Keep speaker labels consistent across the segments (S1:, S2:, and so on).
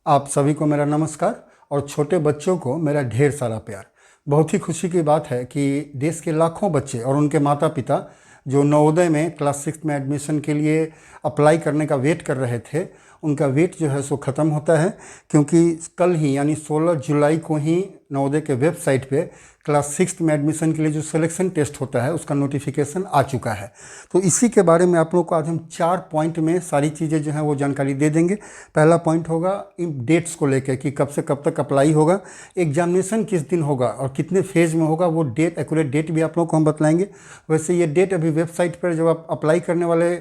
S1: आप सभी को मेरा नमस्कार और छोटे बच्चों को मेरा ढेर सारा प्यार। बहुत ही खुशी की बात है कि देश के लाखों बच्चे और उनके माता पिता जो नवोदय में क्लास 6 में एडमिशन के लिए अप्लाई करने का वेट कर रहे थे, उनका वेट जो है सो ख़त्म होता है, क्योंकि कल ही यानी 16 जुलाई को ही नवोदय के वेबसाइट पे क्लास 6 में एडमिशन के लिए जो सिलेक्शन टेस्ट होता है उसका नोटिफिकेशन आ चुका है। तो इसी के बारे में आप लोगों को आज हम 4 पॉइंट में सारी चीज़ें जो हैं वो जानकारी दे देंगे। पहला पॉइंट होगा इन डेट्स को लेकर कि कब से कब तक अप्लाई होगा, एग्जामिनेशन किस दिन होगा और कितने फेज़ में होगा, वो डेट एक्यूरेट डेट भी आप लोगों को हम बतलाएंगे। वैसे ये डेट अभी वेबसाइट पर जब आप अप्लाई करने वाले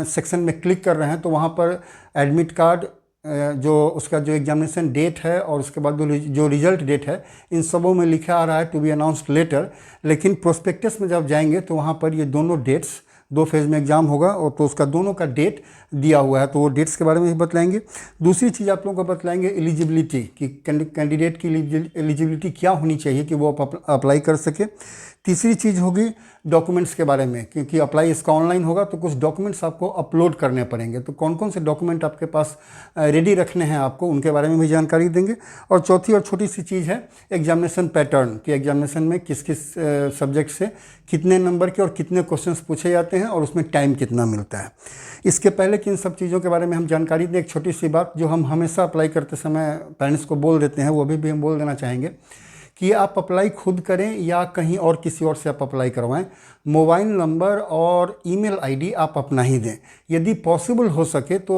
S1: सेक्शन में क्लिक कर रहे हैं तो वहाँ पर एडमिट कार्ड, जो उसका जो एग्जामिनेशन डेट है और उसके बाद जो रिजल्ट डेट है, इन सबों में लिखा आ रहा है टू बी अनाउंस्ड लेटर। लेकिन प्रोस्पेक्टस में जब जाएंगे तो वहाँ पर ये दोनों डेट्स, 2 फेज़ में एग्ज़ाम होगा और तो उसका दोनों का डेट दिया हुआ है, तो वो डेट्स के बारे में भी बतलाएंगे। दूसरी चीज़ आप लोगों को बतलाएंगे एलिजिबिलिटी कि कैंडिडेट की एलिजिबिलिटी क्या होनी चाहिए कि वो अप्लाई कर सके। तीसरी चीज़ होगी डॉक्यूमेंट्स के बारे में, क्योंकि अप्लाई इसका ऑनलाइन होगा तो कुछ डॉक्यूमेंट्स आपको अपलोड करने पड़ेंगे, तो कौन कौन से डॉक्यूमेंट आपके पास रेडी रखने हैं आपको, उनके बारे में भी जानकारी देंगे। और चौथी और छोटी सी चीज़ है एग्जामिनेशन पैटर्न कि एग्जामिनेशन में किस किस सब्जेक्ट से कितने नंबर के और कितने क्वेश्चंस पूछे जाते हैं और उसमें टाइम कितना मिलता है। इसके पहले कि इन सब चीज़ों के बारे में हम जानकारी दें, एक छोटी सी बात जो हम हमेशा अप्लाई करते समय पेरेंट्स को बोल देते हैं, वो अभी भी हम बोल देना चाहेंगे कि आप अप्लाई खुद करें या कहीं और किसी और से आप अप्लाई करवाएं, मोबाइल नंबर और ईमेल आईडी आप अपना ही दें। यदि पॉसिबल हो सके तो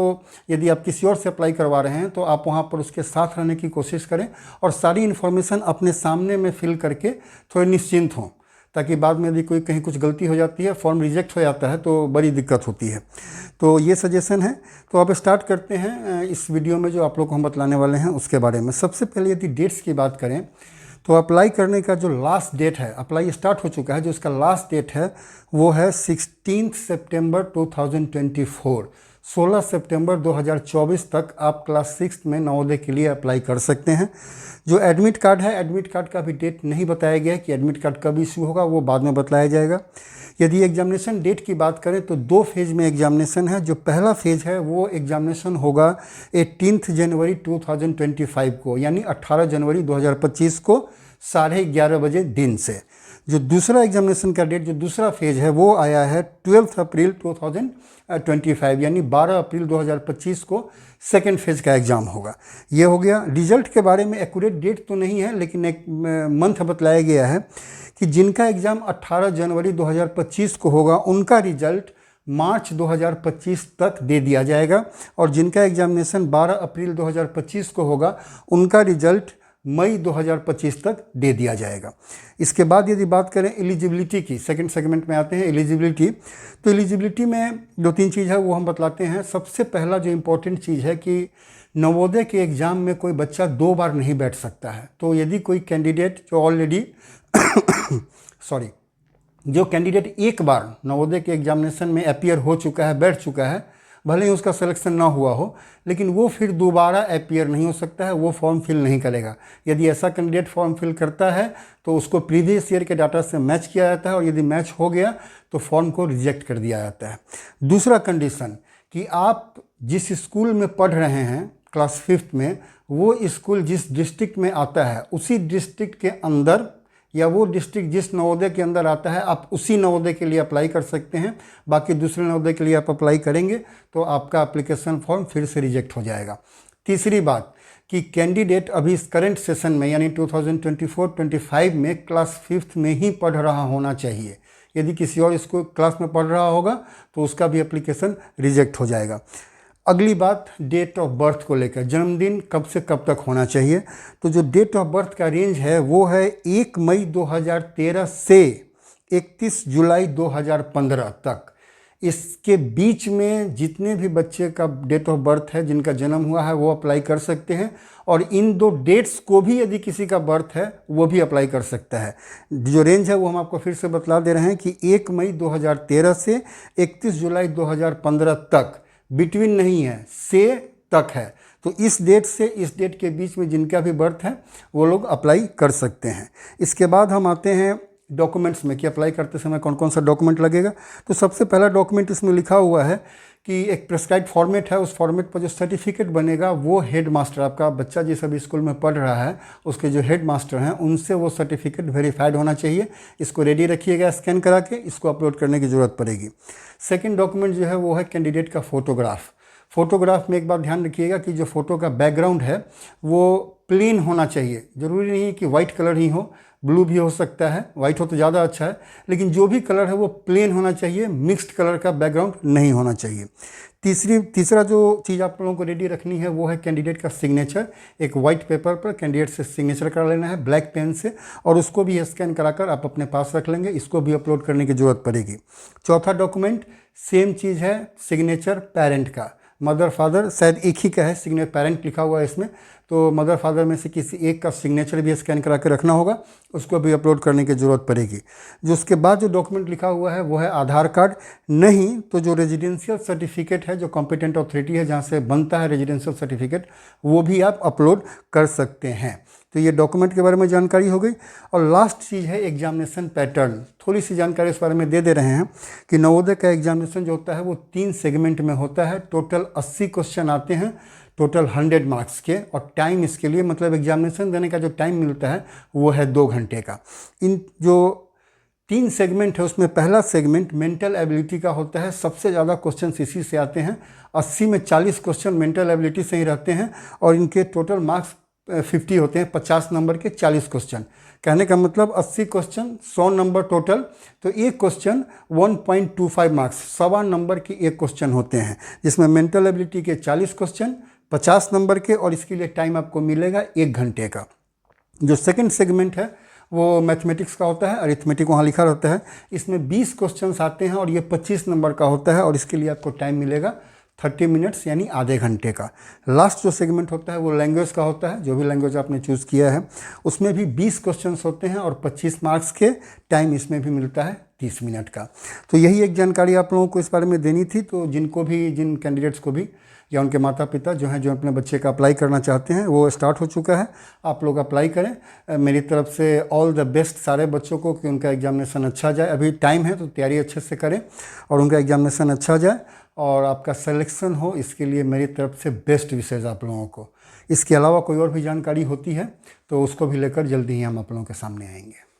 S1: यदि आप किसी और से अप्लाई करवा रहे हैं तो आप वहां पर उसके साथ रहने की कोशिश करें और सारी इन्फॉर्मेशन अपने सामने में फिल करके थोड़े निश्चिंत हों, ताकि बाद में यदि कोई कहीं कुछ गलती हो जाती है, फॉर्म रिजेक्ट हो जाता है तो बड़ी दिक्कत होती है। तो ये सजेशन है। तो अब स्टार्ट करते हैं इस वीडियो में जो आप लोग को हम बतलाने वाले हैं उसके बारे में। सबसे पहले यदि डेट्स की बात करें तो अप्लाई करने का जो लास्ट डेट है, अप्लाई स्टार्ट हो चुका है, जो इसका लास्ट डेट है वो है 16 सितंबर 2024। 16 सितंबर 2024 तक आप क्लास 6 में नवोदय के लिए अप्लाई कर सकते हैं। जो एडमिट कार्ड है, एडमिट कार्ड का भी डेट नहीं बताया गया है कि एडमिट कार्ड कब इशू होगा, वो बाद में बताया जाएगा। यदि एग्जामिनेशन डेट की बात करें तो 2 फेज़ में एग्जामिनेशन है। जो पहला फेज़ है वो एग्जामिनेशन होगा 18 जनवरी 2025 को, यानी 18 जनवरी 2025 को 11:30 बजे दिन से। जो दूसरा एग्जामिनेशन का डेट, जो दूसरा फेज़ है वो आया है 12 अप्रैल 2025, यानी 12 अप्रैल 2025 को सेकेंड फेज़ का एग्ज़ाम होगा। ये हो गया। रिजल्ट के बारे में एक्यूरेट डेट तो नहीं है, लेकिन एक मंथ बतलाया गया है कि जिनका एग्ज़ाम 18 जनवरी 2025 को होगा उनका रिजल्ट मार्च 2025 तक दे दिया जाएगा, और जिनका एग्जामिनेशन 12 अप्रैल 2025 को होगा उनका रिजल्ट मई 2025 तक दे दिया जाएगा। इसके बाद यदि बात करें एलिजिबिलिटी की, सेकंड सेगमेंट में आते हैं एलिजिबिलिटी। तो एलिजिबिलिटी में 2-3 चीज़ है वो हम बतलाते हैं। सबसे पहला जो इम्पोर्टेंट चीज़ है कि नवोदय के एग्ज़ाम में कोई बच्चा 2 बार नहीं बैठ सकता है। तो यदि कोई कैंडिडेट जो ऑलरेडी जो कैंडिडेट एक बार नवोदय के एग्जामिनेशन में अपीयर हो चुका है, बैठ चुका है, भले ही उसका सिलेक्शन ना हुआ हो, लेकिन वो फिर दोबारा अपीयर नहीं हो सकता है, वो फॉर्म फिल नहीं करेगा। यदि ऐसा कैंडिडेट फॉर्म फिल करता है तो उसको प्रीवियस ईयर के डाटा से मैच किया जाता है, और यदि मैच हो गया तो फॉर्म को रिजेक्ट कर दिया जाता है। दूसरा कंडीशन कि आप जिस स्कूल में पढ़ रहे हैं क्लास 5 में, वो स्कूल जिस डिस्ट्रिक्ट में आता है उसी डिस्ट्रिक्ट के अंदर, या वो डिस्ट्रिक्ट जिस नवोदय के अंदर आता है आप उसी नवोदय के लिए अप्लाई कर सकते हैं। बाकी दूसरे नवोदय के लिए आप अप्लाई करेंगे तो आपका एप्लीकेशन फॉर्म फिर से रिजेक्ट हो जाएगा। तीसरी बात कि कैंडिडेट अभी इस करंट सेशन में यानी 2024-25 में क्लास 5 में ही पढ़ रहा होना चाहिए। यदि किसी और स्कूल क्लास में पढ़ रहा होगा तो उसका भी एप्लीकेशन रिजेक्ट हो जाएगा। अगली बात डेट ऑफ बर्थ को लेकर, जन्मदिन कब से कब तक होना चाहिए। तो जो डेट ऑफ बर्थ का रेंज है वो है 1 मई 2013 से 31 जुलाई 2015 तक। इसके बीच में जितने भी बच्चे का डेट ऑफ बर्थ है, जिनका जन्म हुआ है, वो अप्लाई कर सकते हैं, और इन 2 डेट्स को भी यदि किसी का बर्थ है वो भी अप्लाई कर सकता है। जो रेंज है वो हम आपको फिर से बतला दे रहे हैं कि 1 मई 2013 से 31 जुलाई 2015 तक, बिटवीन नहीं है, से तक है। तो इस डेट से इस डेट के बीच में जिनका भी बर्थ है वो लोग अप्लाई कर सकते हैं। इसके बाद हम आते हैं डॉक्यूमेंट्स में कि अप्लाई करते समय कौन कौन सा डॉक्यूमेंट लगेगा। तो सबसे पहला डॉक्यूमेंट इसमें लिखा हुआ है कि एक प्रेस्क्राइब फॉर्मेट है, उस फॉर्मेट पर जो सर्टिफिकेट बनेगा वो हेड मास्टर, आपका बच्चा जिस अभी स्कूल में पढ़ रहा है उसके जो हेड मास्टर हैं उनसे वो सर्टिफिकेट वेरीफाइड होना चाहिए। इसको रेडी रखिएगा, स्कैन करा के इसको अपलोड करने की ज़रूरत पड़ेगी। सेकेंड डॉक्यूमेंट जो है वो है कैंडिडेट का फ़ोटोग्राफ। फ़ोटोग्राफ में एक बात ध्यान रखिएगा कि जो फ़ोटो का बैकग्राउंड है वो प्लेन होना चाहिए। ज़रूरी नहीं है कि वाइट कलर ही हो, ब्लू भी हो सकता है, वाइट हो तो ज़्यादा अच्छा है, लेकिन जो भी कलर है वो प्लेन होना चाहिए, मिक्स्ड कलर का बैकग्राउंड नहीं होना चाहिए। तीसरा जो चीज़ आप लोगों को रेडी रखनी है वो है कैंडिडेट का सिग्नेचर। एक वाइट पेपर पर कैंडिडेट से सिग्नेचर करा लेना है ब्लैक पेन से, और उसको भी स्कैन कराकर आप अपने पास रख लेंगे। इसको भी अपलोड करने की ज़रूरत पड़ेगी। चौथा डॉक्यूमेंट सेम चीज़ है, सिग्नेचर पेरेंट का। मदर फादर शायद एक ही का है, सिग्नेचर पेरेंट लिखा हुआ है इसमें, तो मदर फादर में से किसी एक का सिग्नेचर भी स्कैन करा के रखना होगा, उसको भी अपलोड करने की ज़रूरत पड़ेगी। जो उसके बाद जो डॉक्यूमेंट लिखा हुआ है वो है आधार कार्ड, नहीं तो जो रेजिडेंशियल सर्टिफिकेट है, जो कॉम्पिटेंट अथॉरिटी है जहाँ से बनता है रेजिडेंशियल सर्टिफिकेट, वो भी आप अपलोड कर सकते हैं। तो ये डॉक्यूमेंट के बारे में जानकारी हो गई। और लास्ट चीज़ है एग्जामिनेशन पैटर्न। थोड़ी सी जानकारी इस बारे में दे रहे हैं कि नवोदय का एग्जामिनेशन जो होता है वो 3 सेगमेंट में होता है। टोटल 80 क्वेश्चन आते हैं, टोटल 100 मार्क्स के, और टाइम इसके लिए मतलब एग्जामिनेशन देने का जो टाइम मिलता है वो है 2 घंटे का। इन जो 3 सेगमेंट है उसमें पहला सेगमेंट मेंटल एबिलिटी का होता है। सबसे ज़्यादा क्वेश्चन इसी से आते हैं। 80 में 40 क्वेश्चन मेंटल एबिलिटी से ही रहते हैं, और इनके टोटल मार्क्स 50 होते हैं, 50 नंबर के 40 क्वेश्चन। कहने का मतलब 80 क्वेश्चन 100 नंबर टोटल, तो एक क्वेश्चन 1.25 मार्क्स, 1.25 नंबर के एक क्वेश्चन होते हैं, जिसमें मेंटल एबिलिटी के 40 क्वेश्चन 50 नंबर के, और इसके लिए टाइम आपको मिलेगा 1 घंटे का। जो सेकंड सेगमेंट है वो मैथमेटिक्स का होता है, अरिथमेटिक वहाँ लिखा रहता है। इसमें 20 क्वेश्चंस आते हैं और ये 25 नंबर का होता है, और इसके लिए आपको टाइम मिलेगा 30 मिनट्स यानी आधे घंटे का। लास्ट जो सेगमेंट होता है वो लैंग्वेज का होता है, जो भी लैंग्वेज आपने चूज़ किया है उसमें भी 20 क्वेश्चंस होते हैं और 25 मार्क्स के, टाइम इसमें भी मिलता है 30 मिनट का। तो यही एक जानकारी आप लोगों को इस बारे में देनी थी। तो जिन कैंडिडेट्स को भी या उनके माता पिता जो हैं जो अपने बच्चे का अप्लाई करना चाहते हैं वो स्टार्ट हो चुका है, आप लोग अप्लाई करें। मेरी तरफ से ऑल द बेस्ट सारे बच्चों को कि उनका एग्जामिनेशन अच्छा जाए। अभी टाइम है तो तैयारी अच्छे से करें और उनका एग्जामिनेशन अच्छा जाए और आपका सिलेक्शन हो, इसके लिए मेरी तरफ से बेस्ट विशेज़ आप लोगों को। इसके अलावा कोई और भी जानकारी होती है तो उसको भी लेकर जल्दी ही हम आप लोगों के सामने आएंगे।